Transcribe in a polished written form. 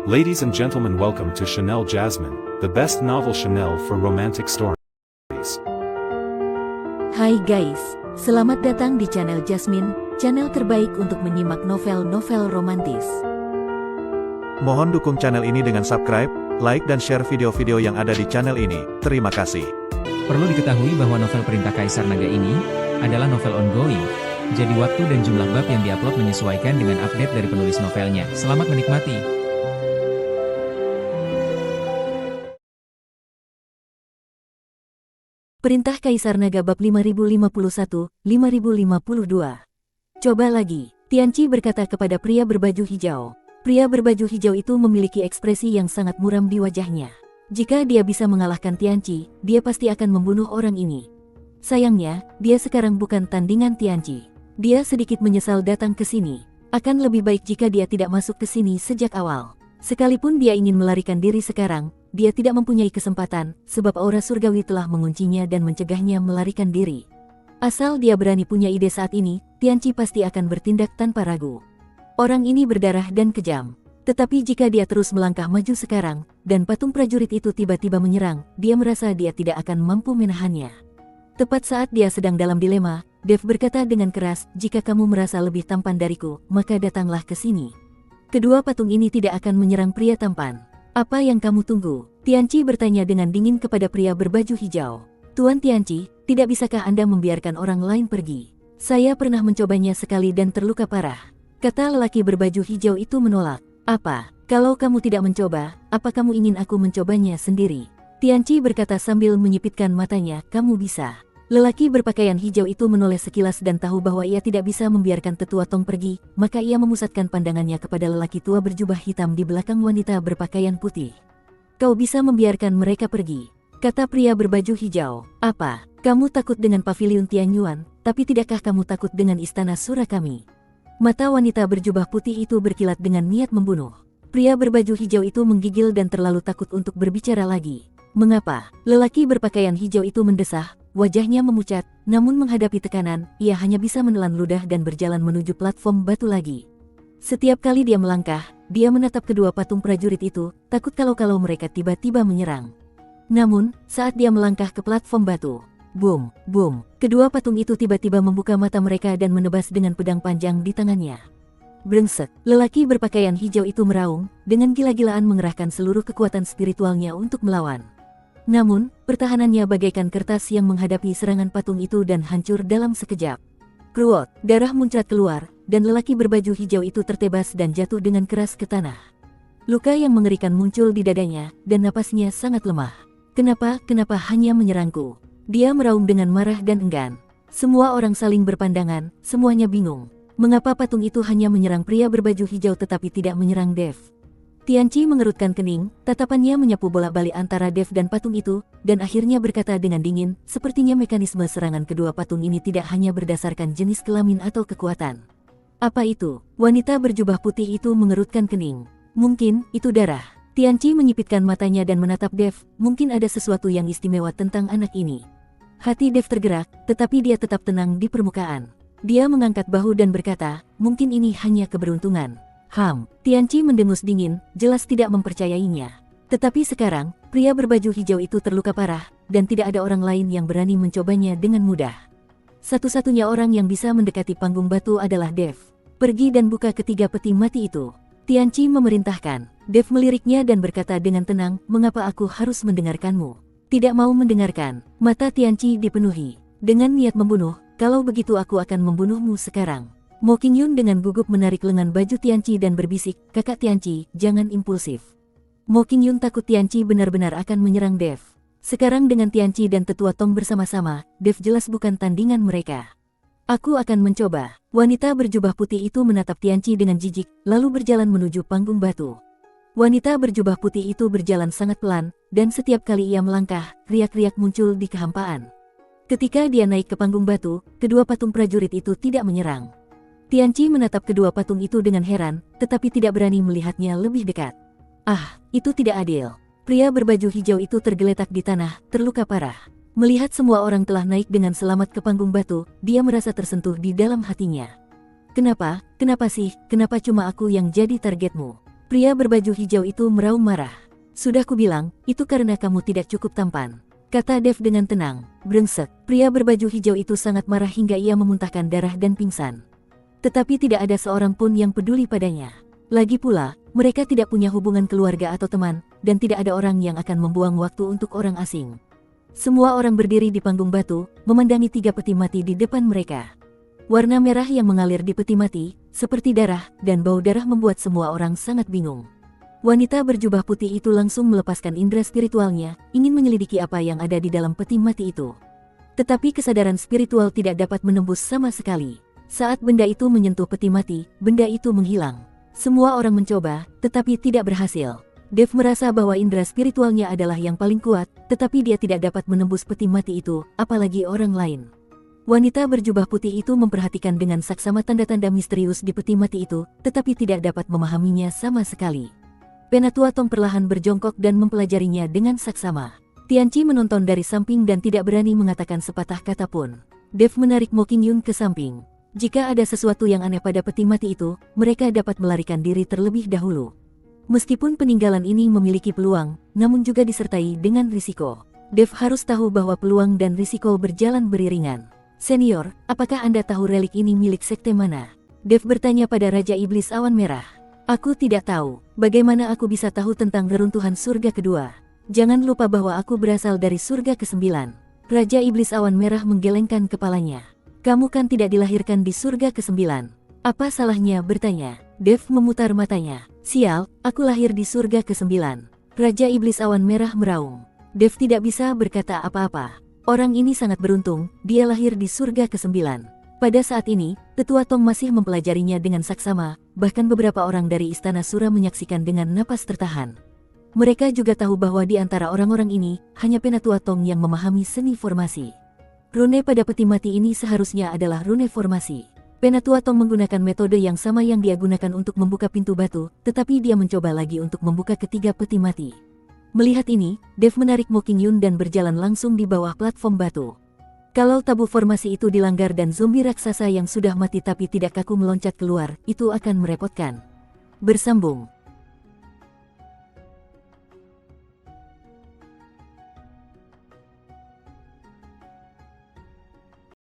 Ladies and gentlemen, welcome to Chanel Jasmine, the best novel Chanel for romantic stories. Hai guys, selamat datang di channel Jasmine, channel terbaik untuk menyimak novel-novel romantis. Mohon dukung channel ini dengan subscribe, like dan share video-video yang ada di channel ini. Terima kasih. Perlu diketahui bahwa novel Perintah Kaisar Naga ini adalah novel ongoing, jadi waktu dan jumlah bab yang diupload menyesuaikan dengan update dari penulis novelnya. Selamat menikmati. Perintah Kaisar Naga bab 5051, 5052. Coba lagi, Tianqi berkata kepada pria berbaju hijau. Pria berbaju hijau itu memiliki ekspresi yang sangat muram di wajahnya. Jika dia bisa mengalahkan Tianqi, dia pasti akan membunuh orang ini. Sayangnya, dia sekarang bukan tandingan Tianqi. Dia sedikit menyesal datang ke sini. Akan lebih baik jika dia tidak masuk ke sini sejak awal. Sekalipun dia ingin melarikan diri sekarang, dia tidak mempunyai kesempatan, sebab aura surgawi telah menguncinya dan mencegahnya melarikan diri. Asal dia berani punya ide saat ini, Tianqi pasti akan bertindak tanpa ragu. Orang ini berdarah dan kejam. Tetapi jika dia terus melangkah maju sekarang, dan patung prajurit itu tiba-tiba menyerang, dia merasa dia tidak akan mampu menahannya. Tepat saat dia sedang dalam dilema, Dev berkata dengan keras, "Jika kamu merasa lebih tampan dariku, maka datanglah ke sini." Kedua patung ini tidak akan menyerang pria tampan. "Apa yang kamu tunggu?" Tianqi bertanya dengan dingin kepada pria berbaju hijau. "Tuan Tianqi, tidak bisakah Anda membiarkan orang lain pergi? Saya pernah mencobanya sekali dan terluka parah." Kata lelaki berbaju hijau itu menolak. "Apa? Kalau kamu tidak mencoba, apa kamu ingin aku mencobanya sendiri?" Tianqi berkata sambil menyipitkan matanya, "Kamu bisa." Lelaki berpakaian hijau itu menoleh sekilas dan tahu bahwa ia tidak bisa membiarkan tetua Tong pergi, maka ia memusatkan pandangannya kepada lelaki tua berjubah hitam di belakang wanita berpakaian putih. "Kau bisa membiarkan mereka pergi," kata pria berbaju hijau. "Apa? Kamu takut dengan pavilion Tianyuan, tapi tidakkah kamu takut dengan istana Sura kami?" Mata wanita berjubah putih itu berkilat dengan niat membunuh. Pria berbaju hijau itu menggigil dan terlalu takut untuk berbicara lagi. "Mengapa?" Lelaki berpakaian hijau itu mendesah. Wajahnya memucat, namun menghadapi tekanan, ia hanya bisa menelan ludah dan berjalan menuju platform batu lagi. Setiap kali dia melangkah, dia menatap kedua patung prajurit itu, takut kalau mereka tiba-tiba menyerang. Namun, saat dia melangkah ke platform batu, boom, boom, kedua patung itu tiba-tiba membuka mata mereka dan menebas dengan pedang panjang di tangannya. Brengsek, lelaki berpakaian hijau itu meraung, dengan gila-gilaan mengerahkan seluruh kekuatan spiritualnya untuk melawan. Namun, pertahanannya bagaikan kertas yang menghadapi serangan patung itu dan hancur dalam sekejap. Kruot, darah muncrat keluar, dan lelaki berbaju hijau itu tertebas dan jatuh dengan keras ke tanah. Luka yang mengerikan muncul di dadanya, dan napasnya sangat lemah. Kenapa hanya menyerangku?" Dia meraung dengan marah dan enggan. Semua orang saling berpandangan, semuanya bingung. Mengapa patung itu hanya menyerang pria berbaju hijau tetapi tidak menyerang Dev? Tianqi mengerutkan kening, tatapannya menyapu bolak-balik antara Dev dan patung itu, dan akhirnya berkata dengan dingin, "Sepertinya mekanisme serangan kedua patung ini tidak hanya berdasarkan jenis kelamin atau kekuatan." "Apa itu?" Wanita berjubah putih itu mengerutkan kening. "Mungkin, itu darah." Tianqi menyipitkan matanya dan menatap Dev, mungkin ada sesuatu yang istimewa tentang anak ini. Hati Dev tergerak, tetapi dia tetap tenang di permukaan. Dia mengangkat bahu dan berkata, "Mungkin ini hanya keberuntungan." Tianqi mendengus dingin, jelas tidak mempercayainya. Tetapi sekarang, pria berbaju hijau itu terluka parah, dan tidak ada orang lain yang berani mencobanya dengan mudah. Satu-satunya orang yang bisa mendekati panggung batu adalah Dev. "Pergi dan buka ketiga peti mati itu," Tianqi memerintahkan. Dev meliriknya dan berkata dengan tenang, "Mengapa aku harus mendengarkanmu?" "Tidak mau mendengarkan." Mata Tianqi dipenuhi dengan niat membunuh. "Kalau begitu aku akan membunuhmu sekarang." Mo Qingyun dengan gugup menarik lengan baju Tianqi dan berbisik, "Kakak Tianqi, jangan impulsif." Mo Qingyun takut Tianqi benar-benar akan menyerang Dev. Sekarang dengan Tianqi dan tetua Tong bersama-sama, Dev jelas bukan tandingan mereka. "Aku akan mencoba." Wanita berjubah putih itu menatap Tianqi dengan jijik, lalu berjalan menuju panggung batu. Wanita berjubah putih itu berjalan sangat pelan, dan setiap kali ia melangkah, riak-riak muncul di kehampaan. Ketika dia naik ke panggung batu, kedua patung prajurit itu tidak menyerang. Tianqi menatap kedua patung itu dengan heran, tetapi tidak berani melihatnya lebih dekat. Itu tidak adil. Pria berbaju hijau itu tergeletak di tanah, terluka parah. Melihat semua orang telah naik dengan selamat ke panggung batu, dia merasa tersentuh di dalam hatinya. Kenapa sih, kenapa cuma aku yang jadi targetmu?" Pria berbaju hijau itu meraung marah. Sudah kubilang, itu karena kamu tidak cukup tampan, kata Dev dengan tenang. Brengsek, pria berbaju hijau itu sangat marah hingga ia memuntahkan darah dan pingsan. Tetapi tidak ada seorang pun yang peduli padanya. Lagi pula, mereka tidak punya hubungan keluarga atau teman, dan tidak ada orang yang akan membuang waktu untuk orang asing. Semua orang berdiri di panggung batu, memandangi 3 peti mati di depan mereka. Warna merah yang mengalir di peti mati, seperti darah, dan bau darah membuat semua orang sangat bingung. Wanita berjubah putih itu langsung melepaskan indera spiritualnya, ingin menyelidiki apa yang ada di dalam peti mati itu. Tetapi kesadaran spiritual tidak dapat menembus sama sekali. Saat benda itu menyentuh peti mati, benda itu menghilang. Semua orang mencoba, tetapi tidak berhasil. Dev merasa bahwa indera spiritualnya adalah yang paling kuat, tetapi dia tidak dapat menembus peti mati itu, apalagi orang lain. Wanita berjubah putih itu memperhatikan dengan saksama tanda-tanda misterius di peti mati itu, tetapi tidak dapat memahaminya sama sekali. Penatua Tong perlahan berjongkok dan mempelajarinya dengan saksama. Tianqi menonton dari samping dan tidak berani mengatakan sepatah kata pun. Dev menarik Mo Qingyun ke samping. Jika ada sesuatu yang aneh pada peti mati itu, mereka dapat melarikan diri terlebih dahulu. Meskipun peninggalan ini memiliki peluang, namun juga disertai dengan risiko. Dev harus tahu bahwa peluang dan risiko berjalan beriringan. Senior, apakah Anda tahu relik ini milik sekte mana? Dev bertanya pada Raja Iblis Awan Merah. Aku tidak tahu. Bagaimana aku bisa tahu tentang reruntuhan surga kedua? Jangan lupa bahwa aku berasal dari surga ke-9. Raja Iblis Awan Merah menggelengkan kepalanya. Kamu kan tidak dilahirkan di surga ke-9. Apa salahnya bertanya? Dev memutar matanya. Sial, aku lahir di surga ke-9. Raja Iblis Awan Merah meraung. Dev tidak bisa berkata apa-apa. Orang ini sangat beruntung, dia lahir di surga ke-9. Pada saat ini, Tetua Tong masih mempelajarinya dengan saksama, bahkan beberapa orang dari Istana Sura menyaksikan dengan napas tertahan. Mereka juga tahu bahwa di antara orang-orang ini, hanya Penatua Tong yang memahami seni formasi. Rune pada peti mati ini seharusnya adalah rune formasi. Penatua Tong menggunakan metode yang sama yang dia gunakan untuk membuka pintu batu, tetapi dia mencoba lagi untuk membuka ketiga peti mati. Melihat ini, Dev menarik Mo Qingyun dan berjalan langsung di bawah platform batu. Kalau tabu formasi itu dilanggar dan zombie raksasa yang sudah mati tapi tidak kaku meloncat keluar, itu akan merepotkan. Bersambung.